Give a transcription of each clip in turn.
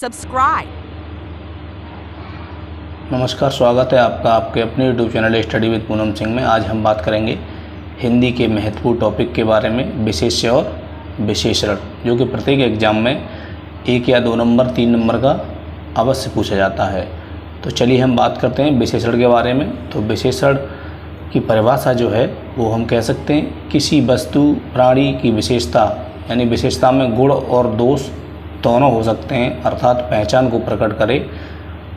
subscribe. नमस्कार, स्वागत है आपका आपके अपने YouTube channel study with Poonam Singh में। आज हम बात करेंगे हिंदी के महत्वपूर्ण टॉपिक के बारे में, विशेष्य और विशेषण, जो कि प्रत्येक एग्जाम में 1 या 2 नंबर 3 नंबर का अवश्य पूछा जाता है। तो चलिए हम बात करते हैं विशेषण के बारे में। तो विशेषण की परिभाषा जो है वो हम कह सकते हैं किसी वस्तु प्राणी की विशेषता, यानी विशेषता में गुण और दोष दोनों हो सकते हैं, अर्थात पहचान को प्रकट करे,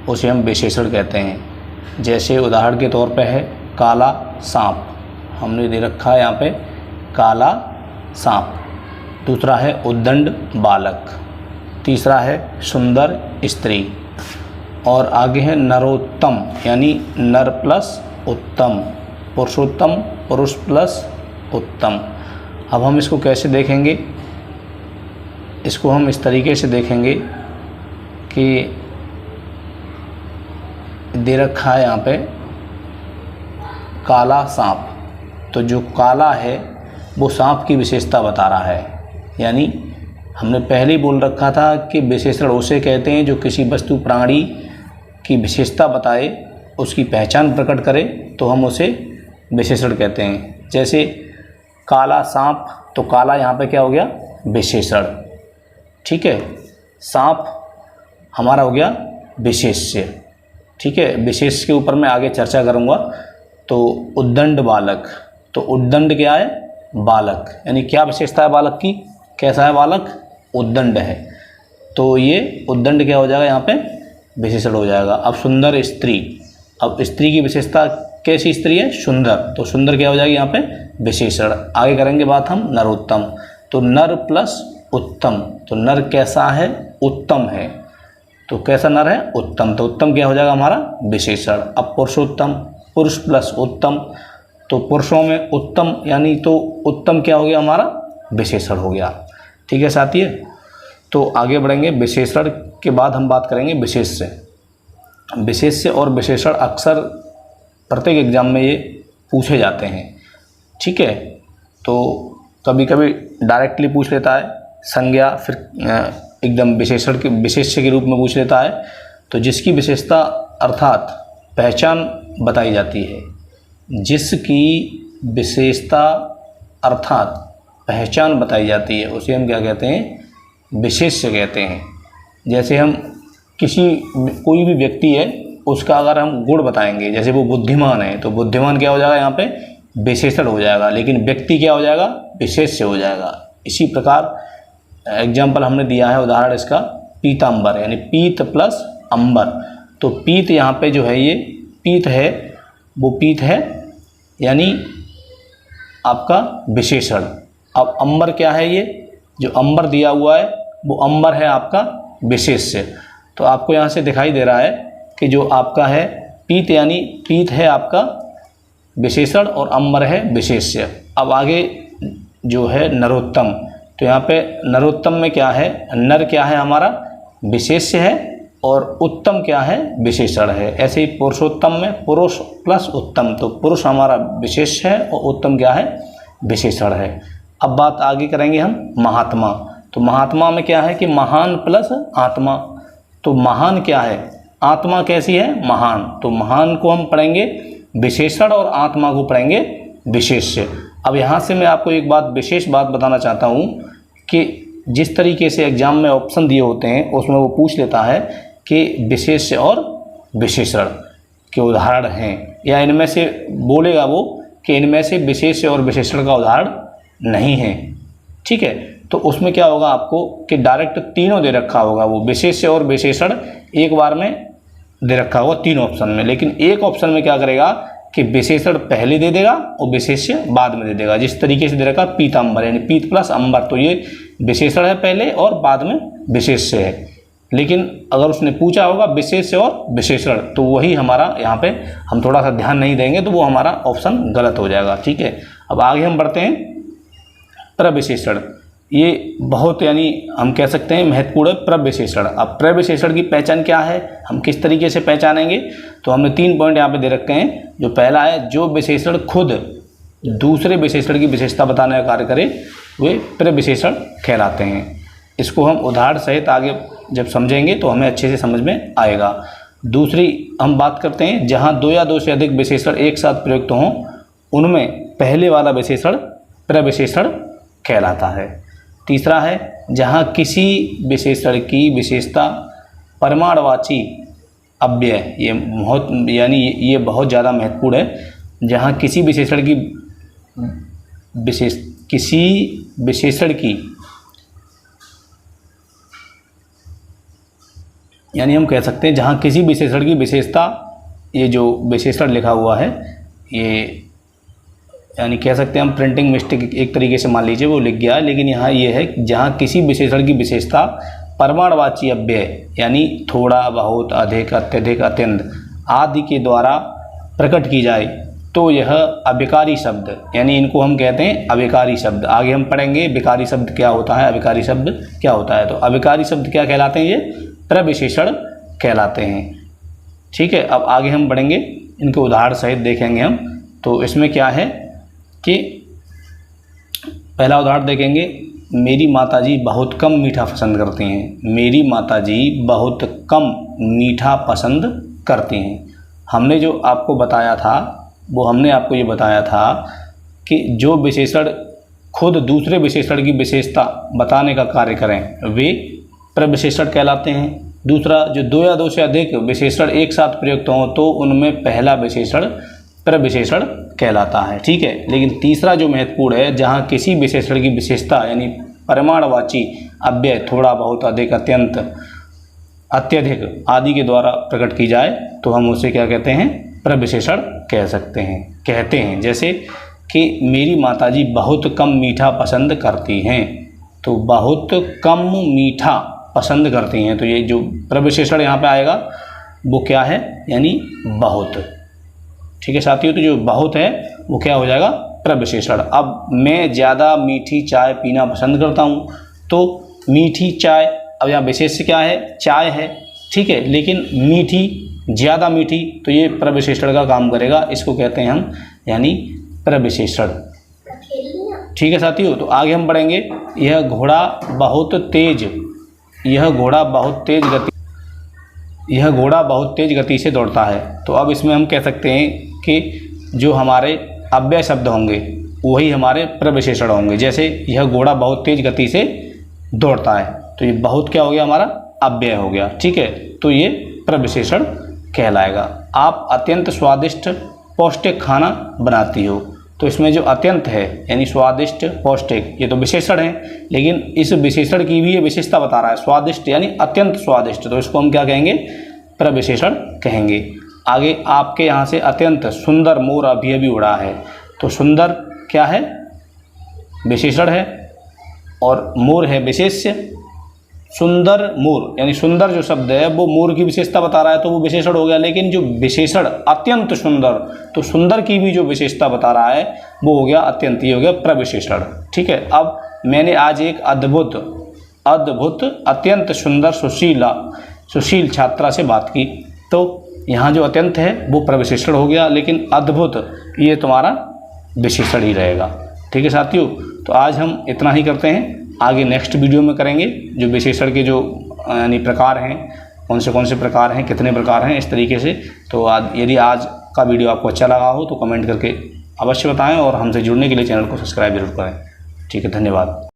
उसे हम विशेषण कहते हैं। जैसे उदाहरण के तौर पे है काला सांप, हमने दे रखा है यहाँ पे काला सांप। दूसरा है उद्दंड बालक। तीसरा है सुंदर स्त्री। और आगे है नरोत्तम, यानी नर प्लस उत्तम, पुरुषोत्तम पुरुष प्लस उत्तम। अब हम इसको कैसे देखेंगे? इसको हम इस तरीके से देखेंगे कि दे रखा है यहाँ पे काला सांप, तो जो काला है वो सांप की विशेषता बता रहा है। यानी हमने पहले ही बोल रखा था कि विशेषण उसे कहते हैं जो किसी वस्तु प्राणी की विशेषता बताए, उसकी पहचान प्रकट करे, तो हम उसे विशेषण कहते हैं। जैसे काला सांप, तो काला यहाँ पे क्या हो गया? विशेषण। ठीक है, सांप हमारा हो गया विशेष्य। ठीक है, विशेष के ऊपर मैं आगे चर्चा करूँगा। तो उद्दंड बालक, तो उद्दंड क्या है? बालक, यानी क्या विशेषता है बालक की? कैसा है बालक? उद्दंड है। तो ये उद्दंड क्या हो जाएगा? यहाँ पे विशेषण हो जाएगा। अब सुंदर स्त्री, अब स्त्री की विशेषता कैसी स्त्री है? सुंदर, तो सुंदर क्या हो जाएगी यहाँ पे? विशेषण। आगे करेंगे बात हम नरोत्तम, तो नर प्लस उत्तम, तो नर कैसा है? उत्तम है। तो कैसा नर है? उत्तम, तो उत्तम क्या हो जाएगा हमारा? विशेषण। अब पुरुषोत्तम, पुरुष प्लस उत्तम, तो पुरुषों में उत्तम, यानी तो उत्तम क्या हो गया हमारा? विशेषण हो गया। ठीक है साथियों, तो आगे बढ़ेंगे। विशेषण के बाद हम बात करेंगे विशेष्य। विशेष्य और विशेषण अक्सर प्रत्येक एग्जाम में ये पूछे जाते हैं। ठीक है, तो कभी कभी डायरेक्टली पूछ लेता है संज्ञा, फिर एकदम विशेषण के विशेष्य के रूप में पूछ लेता है। तो जिसकी विशेषता अर्थात पहचान बताई जाती है, जिसकी विशेषता अर्थात पहचान बताई जाती है, उसे हम क्या कहते हैं? विशेष्य कहते हैं। जैसे हम कोई भी व्यक्ति है, उसका अगर हम गुण बताएंगे, जैसे वो बुद्धिमान है, तो बुद्धिमान क्या हो जाएगा यहाँ पे? विशेषण हो जाएगा। लेकिन व्यक्ति क्या हो जाएगा? विशेष्य हो जाएगा। इसी प्रकार एग्जाम्पल हमने दिया है, उदाहरण इसका पीतांबर, यानी पीत प्लस अंबर। तो पीत यहाँ पे जो है ये पीत है, वो पीत है यानी आपका विशेषण। अब अंबर क्या है? ये जो अंबर दिया हुआ है वो अंबर है आपका विशेष्य। तो आपको यहाँ से दिखाई दे रहा है कि जो आपका है पीत, यानी पीत है आपका विशेषण और अंबर है विशेष्य। अब आगे जो है नरोत्तम, तो यहाँ पे नरोत्तम में क्या है? नर क्या है हमारा? विशेष्य है, और उत्तम क्या है? विशेषण है। ऐसे ही पुरुषोत्तम में पुरुष प्लस उत्तम, तो पुरुष हमारा विशेष्य है और उत्तम क्या है? विशेषण है। अब बात आगे करेंगे हम महात्मा। तो महात्मा में क्या है कि महान प्लस आत्मा, तो महान क्या है? आत्मा कैसी है? महान। तो महान को हम पढ़ेंगे विशेषण और आत्मा को पढ़ेंगे विशेष्य। अब यहाँ से मैं आपको एक बात, विशेष बात बताना चाहता हूँ कि जिस तरीके से एग्जाम में ऑप्शन दिए होते हैं, उसमें वो पूछ लेता है कि विशेष्य और विशेषण के उदाहरण हैं, या इनमें से बोलेगा वो कि इनमें से विशेष्य और विशेषण का उदाहरण नहीं है। ठीक है, तो उसमें क्या होगा आपको कि डायरेक्ट तीनों दे रखा होगा, वो विशेष्य और विशेषण एक बार में दे रखा होगा 3 ऑप्शन में। लेकिन एक ऑप्शन में क्या करेगा कि विशेषण पहले दे देगा और विशेष्य बाद में दे देगा। जिस तरीके से दे रखा पीतांबर, यानी पीत प्लस अंबर, तो ये विशेषण है पहले और बाद में विशेष्य है। लेकिन अगर उसने पूछा होगा विशेष्य और विशेषण, तो वही हमारा यहाँ पे हम थोड़ा सा ध्यान नहीं देंगे तो वो हमारा ऑप्शन गलत हो जाएगा। ठीक है, अब आगे हम बढ़ते हैं प्रविशेषण। ये बहुत, यानी हम कह सकते हैं महत्वपूर्ण प्रविशेषण। अब प्रविशेषण की पहचान क्या है, हम किस तरीके से पहचानेंगे? तो हमने 3 पॉइंट यहाँ पे दे रखे हैं। जो पहला है, जो विशेषण खुद दूसरे विशेषण की विशेषता बताने का कार्य करे वे प्रविशेषण कहलाते हैं। इसको हम उदाहरण सहित आगे जब समझेंगे तो हमें अच्छे से समझ में आएगा। दूसरी हम बात करते हैं जहाँ दो या दो से अधिक विशेषण एक साथ प्रयुक्त हों, उनमें पहले वाला विशेषण प्रविशेषण कहलाता है। तीसरा है जहाँ किसी विशेषण की विशेषता परिमाणवाची अव्यय, ये बहुत ज़्यादा महत्वपूर्ण है। जहाँ किसी विशेषण की यानी हम कह सकते हैं जहाँ किसी विशेषण की विशेषता, ये जो विशेषण लिखा हुआ है ये यानी कह सकते हैं हम प्रिंटिंग मिस्टेक एक तरीके से मान लीजिए वो लिख गया है, लेकिन यहाँ ये है जहाँ किसी विशेषण की विशेषता परिमाणवाची अव्यय यानी थोड़ा, बहुत, अधिक, अत्यधिक, अत्यंत आदि के द्वारा प्रकट की जाए तो यह अभिकारी शब्द, यानी इनको हम कहते हैं अभिकारी शब्द। आगे हम पढ़ेंगे विकारी शब्द क्या होता है, अभिकारी शब्द क्या होता है। तो अभिकारी शब्द क्या कहलाते हैं, ये प्रविशेषण कहलाते हैं। ठीक है, अब आगे हम बढ़ेंगे, इनके उदाहरण सहित देखेंगे हम। तो इसमें क्या है कि पहला उदाहरण देखेंगे, मेरी माताजी बहुत कम मीठा पसंद करती हैं। मेरी माताजी बहुत कम मीठा पसंद करती हैं। हमने जो आपको बताया था वो हमने आपको ये बताया था कि जो विशेषण खुद दूसरे विशेषण की विशेषता बताने का कार्य करें वे प्रविशेषण कहलाते हैं। दूसरा, जो दो या दो से अधिक विशेषण एक साथ प्रयुक्त हों तो उनमें पहला विशेषण प्रविशेषण कहलाता है। ठीक है, लेकिन तीसरा जो महत्वपूर्ण है, जहाँ किसी विशेषण की विशेषता यानी परिमाणवाची अव्यय थोड़ा, बहुत, अधिक, अत्यंत, अत्यधिक आदि के द्वारा प्रकट की जाए तो हम उसे क्या कहते हैं, प्रविशेषण कहते हैं। जैसे कि मेरी माताजी बहुत कम मीठा पसंद करती हैं, तो बहुत कम मीठा पसंद करती हैं, तो ये जो प्रविशेषण यहाँ पे आएगा वो क्या है, यानी बहुत। ठीक है साथियों, तो जो बहुत है वो क्या हो जाएगा, प्रविशेषण। अब मैं ज़्यादा मीठी चाय पीना पसंद करता हूँ, तो मीठी चाय, अब यहाँ विशेष्य क्या है, चाय है। ठीक है, लेकिन मीठी, ज़्यादा मीठी, तो ये प्रविशेषण का काम करेगा, इसको कहते हैं हम यानी प्रविशेषण। ठीक है साथियों, तो आगे हम बढ़ेंगे। यह घोड़ा बहुत तेज गति से दौड़ता है। तो अब इसमें हम कह सकते हैं कि जो हमारे अव्यय शब्द होंगे वही हमारे प्रविशेषण होंगे। जैसे यह घोड़ा बहुत तेज गति से दौड़ता है, तो ये बहुत क्या हो गया, हमारा अव्यय हो गया। ठीक है, तो ये प्रविशेषण कहलाएगा। आप अत्यंत स्वादिष्ट पौष्टिक खाना बनाती हो, तो इसमें जो अत्यंत है यानी स्वादिष्ट, पौष्टिक, ये तो विशेषण है, लेकिन इस विशेषण की भी ये विशेषता बता रहा है, स्वादिष्ट यानी अत्यंत स्वादिष्ट, तो इसको हम क्या कहेंगे, प्रविशेषण कहेंगे। आगे, आपके यहाँ से अत्यंत सुंदर मोर अभी अभी उड़ा है, तो सुंदर क्या है, विशेषण है, और मोर है विशेष्य। सुंदर मोर यानी सुंदर जो शब्द है वो मोर की विशेषता बता रहा है, तो वो विशेषण हो गया। लेकिन जो विशेषण अत्यंत सुंदर, तो सुंदर की भी जो विशेषता बता रहा है वो हो गया अत्यंत, ये हो गया प्रविशेषण। ठीक है, अब मैंने आज एक अद्भुत अत्यंत सुंदर सुशील छात्रा से बात की, तो यहाँ जो अत्यंत है वो प्रविशेषण हो गया, लेकिन अद्भुत ये तुम्हारा विशेषण ही रहेगा। ठीक है साथियों, तो आज हम इतना ही करते हैं। आगे नेक्स्ट वीडियो में करेंगे जो विशेषण के जो यानी प्रकार हैं, कौन से प्रकार हैं, कितने प्रकार हैं, इस तरीके से। तो यदि आज का वीडियो आपको अच्छा लगा हो तो कमेंट करके अवश्य बताएं, और हमसे जुड़ने के लिए चैनल को सब्सक्राइब जरूर करें। ठीक है, धन्यवाद।